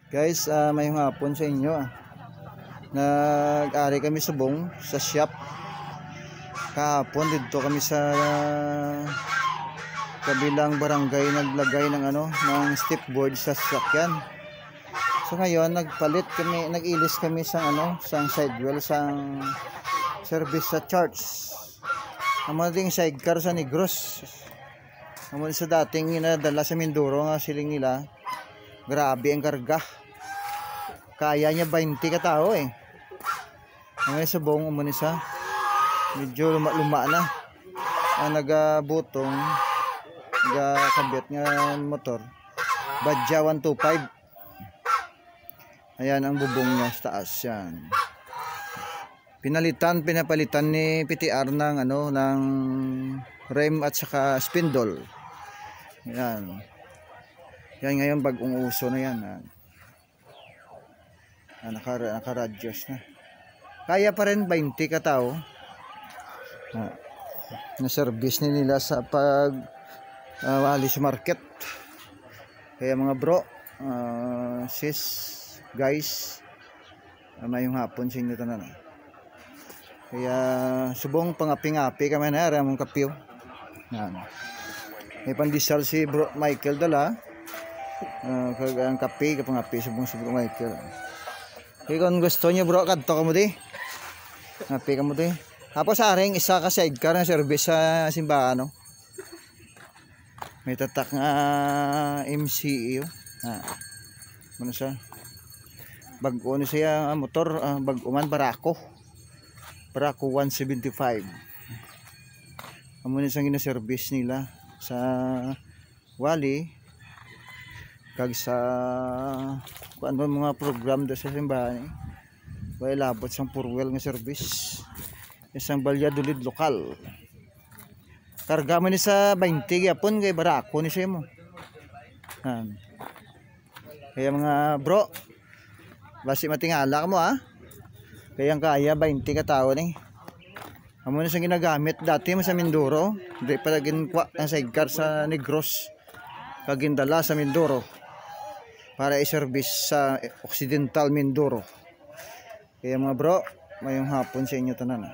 Guys, may hapon sa inyo. Nag-ari kami subong sa shop. Kahapon dito kami sa kabilang barangay naglagay ng step board sa sasakyan. So ngayon nagpalit kami, nag-ilis kami sa sa sidewall, sa service sa church. Amo ding sidecar sa Negros. Amo sa dating inadala sa Mindoro nga siling nila. Grabe ang karga. Kaya niya 20 katao eh. Ngayon sa buong umunisa. Medyo luma na. Nagabutong. Nagakabit nga motor. Badja 125. Ayan ang bubong niya sa taas yan. Pinapalitan ni PTR ng ng rem at saka spindle. Ayan. Yan ngayon bagong uso na yan. Naka-radios na. Kaya pa rin 20 katao. Na-service nila sa pag alis market. Kaya mga bro, sis, guys, mayong hapon sa inyo tanan. Kaya subong pangapi-ngapi kami na ramong kapiw. May pandisal si bro Michael dala. Ang kape kapangapi subong Michael. Kaya kung gusto niyo bro, kadto ka mo di. Ngapi ka mo di. Tapos aring isa ka sidecar na service sa simbahan. May tatak nga MCE. Ano siya? Bago ni siya motor, bago man Barako 175. Amo ni sang gina-service nila sa Wali kag sa kuan mga program da sa simbahan. Way labot sang purwel nga service. Isang Valladolid lokal. Karga man ni sa 20 gyapon kay Barako ni siya mo. Kaya mga bro, basi matingala ka mo kaya 20 ka tao ni. Amo na siyang ginagamit dati mo sa Mindoro. Di pa ginkuha ang sidecar sa Negros. Kagindala sa Mindoro para i-service sa Occidental Mindoro. Kaya mga bro, mayong hapon sa inyo tanan.